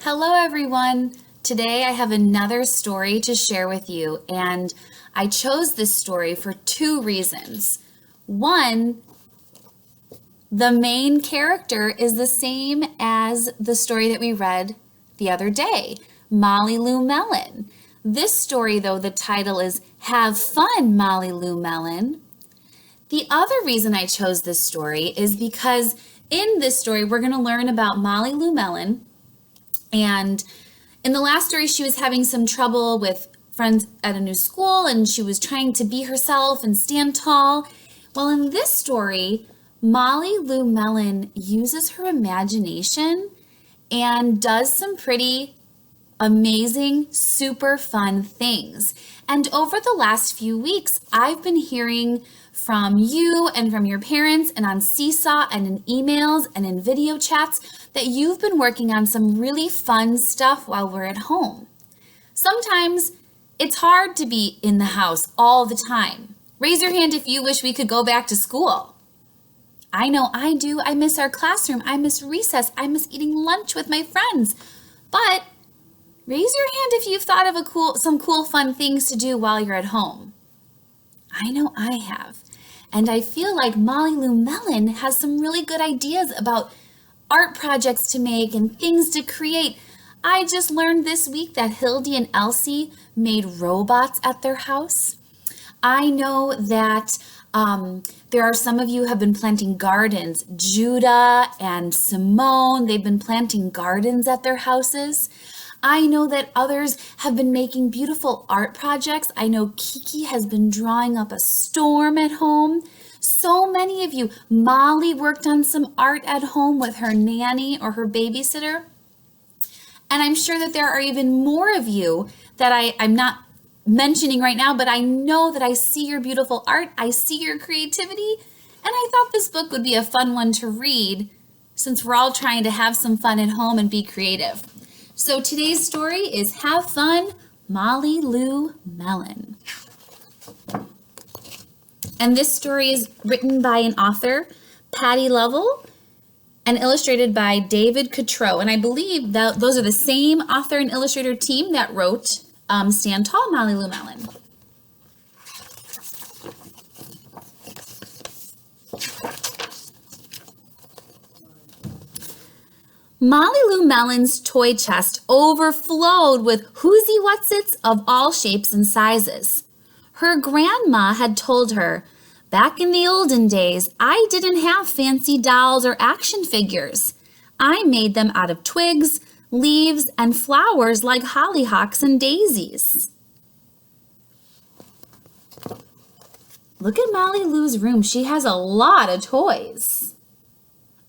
Hello everyone! Today I have another story to share with you, and I chose this story for two reasons. One, the main character is the same as the story that we read the other day, Molly Lou Melon. This story, though, the title is Have Fun, Molly Lou Melon. The other reason I chose this story is because in this story we're going to learn about Molly Lou Melon. And in the last story, she was having some trouble with friends at a new school, and she was trying to be herself and stand tall. Well, in this story, Molly Lou Melon uses her imagination and does some pretty amazing, super fun things. And over the last few weeks, I've been hearing from you and from your parents and on Seesaw and in emails and in video chats that you've been working on some really fun stuff while we're at home. Sometimes it's hard to be in the house all the time. Raise your hand if you wish we could go back to school. I know I do. I miss our classroom. I miss recess. I miss eating lunch with my friends. But raise your hand if you've thought of some cool, fun things to do while you're at home. I know I have. And I feel like Molly Lou Melon has some really good ideas about art projects to make and things to create. I just learned this week that Hildy and Elsie made robots at their house. I know that there are some of you who have been planting gardens. Judah and Simone, they've been planting gardens at their houses. I know that others have been making beautiful art projects. I know Kiki has been drawing up a storm at home. So many of you. Molly worked on some art at home with her nanny or her babysitter. And I'm sure that there are even more of you that I'm not mentioning right now, but I know that I see your beautiful art. I see your creativity. And I thought this book would be a fun one to read since we're all trying to have some fun at home and be creative. So today's story is Have Fun, Molly Lou Melon. And this story is written by an author, Patty Lovell, and illustrated by David Cottrell. And I believe that those are the same author and illustrator team that wrote Stand Tall, Molly Lou Melon. Molly Lou Melon's toy chest overflowed with whoozy whatsits of all shapes and sizes. Her grandma had told her, back in the olden days, I didn't have fancy dolls or action figures. I made them out of twigs, leaves, and flowers like hollyhocks and daisies. Look at Molly Lou's room. She has a lot of toys.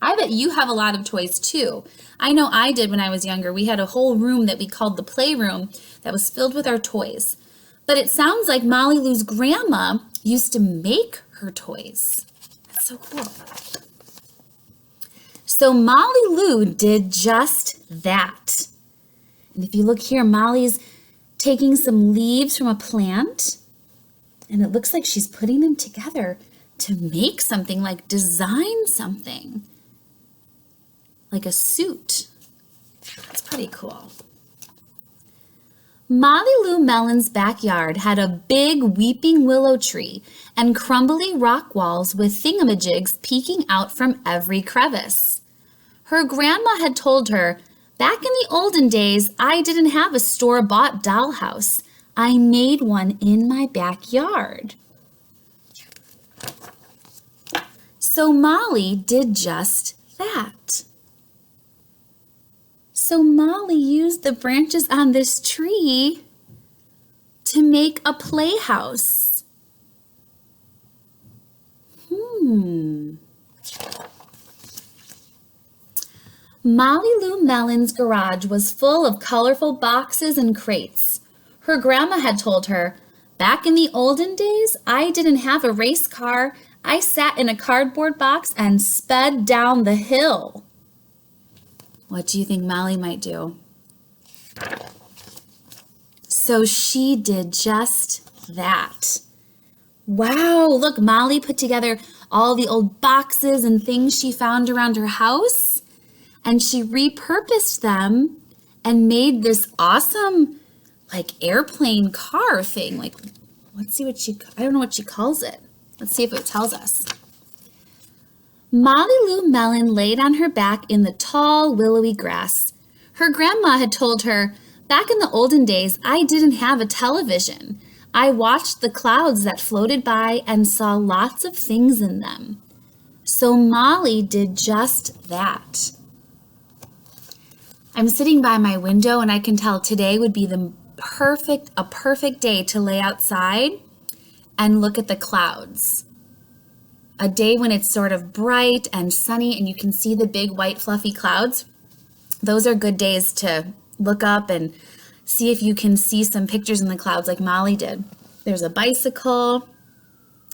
I bet you have a lot of toys too. I know I did when I was younger. We had a whole room that we called the playroom that was filled with our toys. But it sounds like Molly Lou's grandma used to make her toys. That's so cool. So Molly Lou did just that. And if you look here, Molly's taking some leaves from a plant, and it looks like she's putting them together to make something, like design something. Like a suit. That's pretty cool. Molly Lou Melon's backyard had a big weeping willow tree and crumbly rock walls with thingamajigs peeking out from every crevice. Her grandma had told her, back in the olden days, I didn't have a store-bought dollhouse. I made one in my backyard. So Molly did just that. So Molly used the branches on this tree to make a playhouse. Molly Lou Melon's garage was full of colorful boxes and crates. Her grandma had told her, back in the olden days, I didn't have a race car. I sat in a cardboard box and sped down the hill. What do you think Molly might do? So she did just that. Wow, look, Molly put together all the old boxes and things she found around her house, and she repurposed them and made this awesome like airplane car thing. Like, let's see what I don't know what she calls it. Let's see if it tells us. Molly Lou Melon laid on her back in the tall, willowy grass. Her grandma had told her, "Back in the olden days, I didn't have a television. I watched the clouds that floated by and saw lots of things in them." So Molly did just that. I'm sitting by my window and I can tell today would be a perfect day to lay outside and look at the clouds. A day when it's sort of bright and sunny and you can see the big white fluffy clouds. Those are good days to look up and see if you can see some pictures in the clouds like Molly did. There's a bicycle.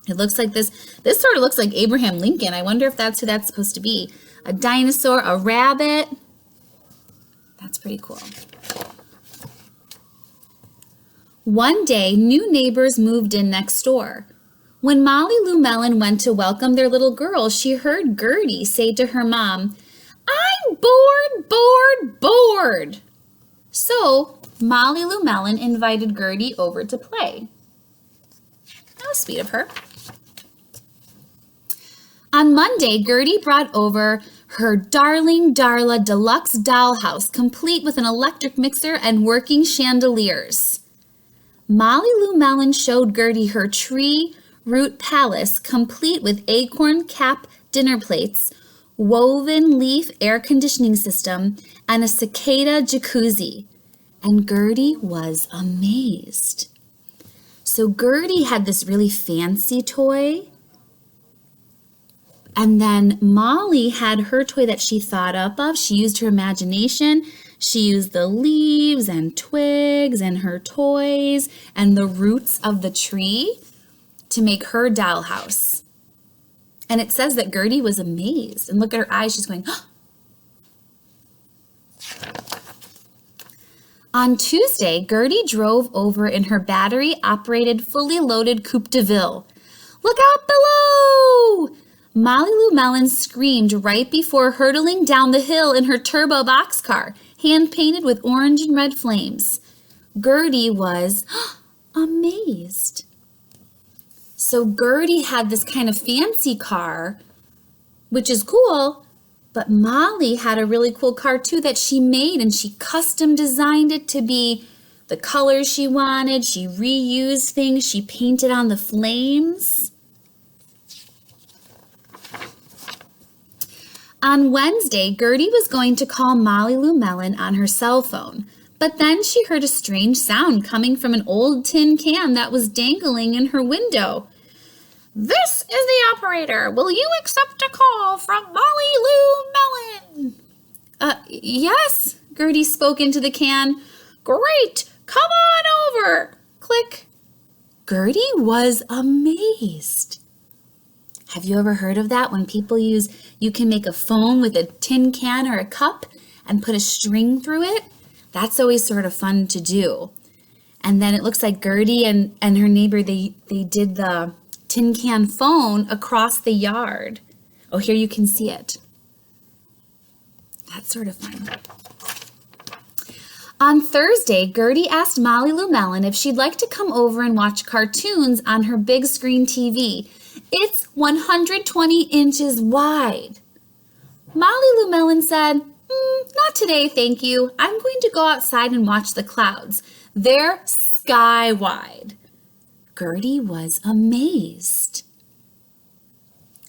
It looks like this sort of looks like Abraham Lincoln. I wonder if that's who that's supposed to be. A dinosaur, a rabbit. That's pretty cool. One day, new neighbors moved in next door. When Molly Lou Melon went to welcome their little girl, she heard Gertie say to her mom, "I'm bored." So Molly Lou Melon invited Gertie over to play. That was sweet of her. On Monday, Gertie brought over her darling Darla deluxe dollhouse, complete with an electric mixer and working chandeliers. Molly Lou Melon showed Gertie her tree root palace, complete with acorn cap dinner plates, woven leaf air conditioning system, and a cicada jacuzzi. And Gertie was amazed. So Gertie had this really fancy toy. And then Molly had her toy that she thought up of. She used her imagination. She used the leaves and twigs and her toys and the roots of the tree to make her dollhouse. And it says that Gertie was amazed. And look at her eyes. She's going, "Oh." On Tuesday, Gertie drove over in her battery-operated, fully loaded Coupe de Ville. "Look out below!" Molly Lou Melon screamed right before hurtling down the hill in her turbo boxcar, hand-painted with orange and red flames. Gertie was amazed. So Gertie had this kind of fancy car, which is cool, but Molly had a really cool car too that she made, and she custom designed it to be the colors she wanted. She reused things. She painted on the flames. On Wednesday, Gertie was going to call Molly Lou Melon on her cell phone, but then she heard a strange sound coming from an old tin can that was dangling in her window. "This is the operator. Will you accept a call from Molly Lou Melon?" Yes, Gertie spoke into the can. "Great, come on over." Click. Gertie was amazed. Have you ever heard of that? When people you can make a phone with a tin can or a cup and put a string through it? That's always sort of fun to do. And then it looks like Gertie and her neighbor, they did the tin can phone across the yard. Oh, here you can see it. That's sort of fun. On Thursday, Gertie asked Molly Lou Melon if she'd like to come over and watch cartoons on her big screen TV. It's 120 inches wide. Molly Lou Melon said, "Not today, thank you. I'm going to go outside and watch the clouds. They're sky wide." Gertie was amazed.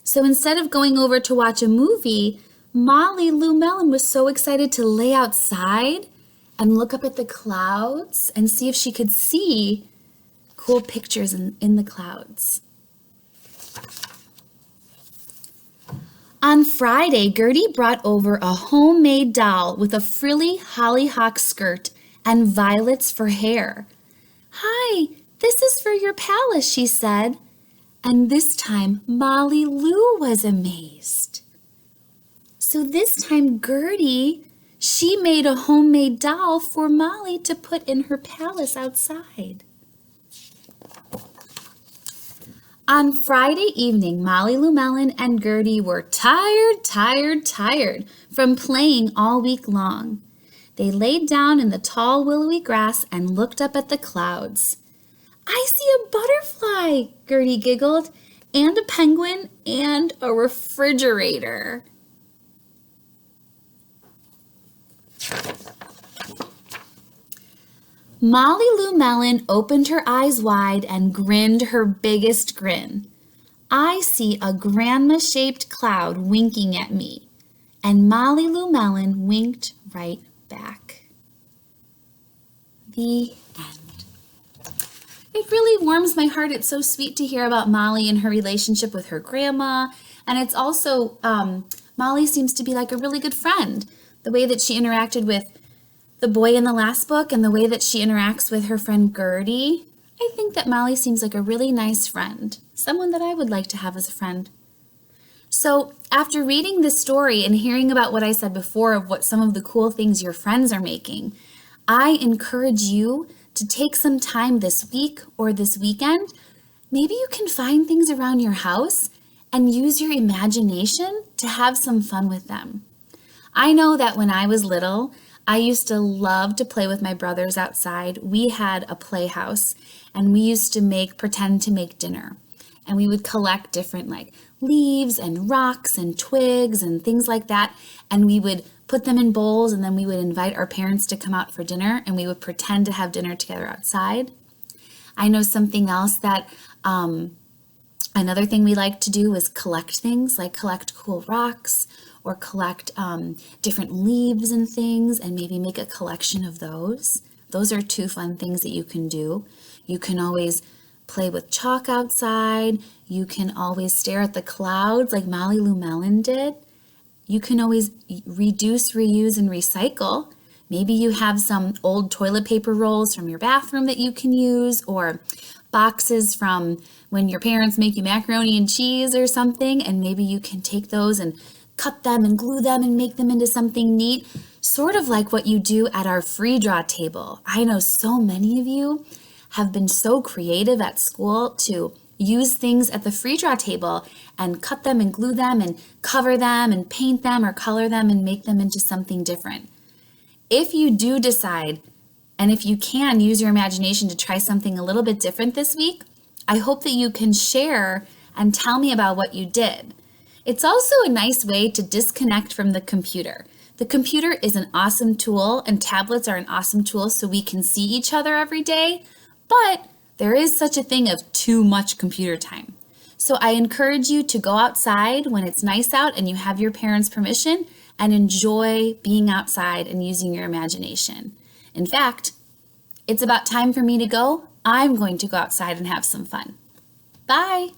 So instead of going over to watch a movie, Molly Lou Melon was so excited to lay outside and look up at the clouds and see if she could see cool pictures in the clouds. On Friday, Gertie brought over a homemade doll with a frilly hollyhock skirt and violets for hair. "Hi, this is for your palace," she said. And this time, Molly Lou was amazed. So this time, Gertie, she made a homemade doll for Molly to put in her palace outside. On Friday evening, Molly Lou Melon and Gertie were tired from playing all week long. They laid down in the tall willowy grass and looked up at the clouds. I see a butterfly, Gertie giggled, and a penguin and a refrigerator. Molly Lou Melon opened her eyes wide and grinned her biggest grin. I see a grandma-shaped cloud winking at me, and Molly Lou Melon winked right back. The end. It really warms my heart. It's so sweet to hear about Molly and her relationship with her grandma, and it's also, Molly seems to be like a really good friend. The way that she interacted with the boy in the last book and the way that she interacts with her friend Gertie, I think that Molly seems like a really nice friend, someone that I would like to have as a friend. So after reading this story and hearing about what I said before of what some of the cool things your friends are making, I encourage you to take some time this week or this weekend. Maybe you can find things around your house and use your imagination to have some fun with them. I know that when I was little, I used to love to play with my brothers outside. We had a playhouse and we used to pretend to make dinner. And we would collect different leaves and rocks and twigs and things like that. And we would put them in bowls and then we would invite our parents to come out for dinner and we would pretend to have dinner together outside. I know something else that another thing we like to do is collect things, like collect cool rocks or collect different leaves and things and maybe make a collection of those. Those are two fun things that you can do. You can always play with chalk outside. You can always stare at the clouds like Molly Lou Melon did. You can always reduce, reuse, and recycle. Maybe you have some old toilet paper rolls from your bathroom that you can use, or boxes from when your parents make you macaroni and cheese or something, and maybe you can take those and cut them and glue them and make them into something neat, sort of like what you do at our free draw table. I know so many of you have been so creative at school to use things at the free draw table and cut them and glue them and cover them and paint them or color them and make them into something different. If you do decide, and if you can use your imagination to try something a little bit different this week, I hope that you can share and tell me about what you did. It's also a nice way to disconnect from the computer. The computer is an awesome tool and tablets are an awesome tool so we can see each other every day, but there is such a thing of too much computer time. So I encourage you to go outside when it's nice out and you have your parents' permission and enjoy being outside and using your imagination. In fact, it's about time for me to go. I'm going to go outside and have some fun. Bye.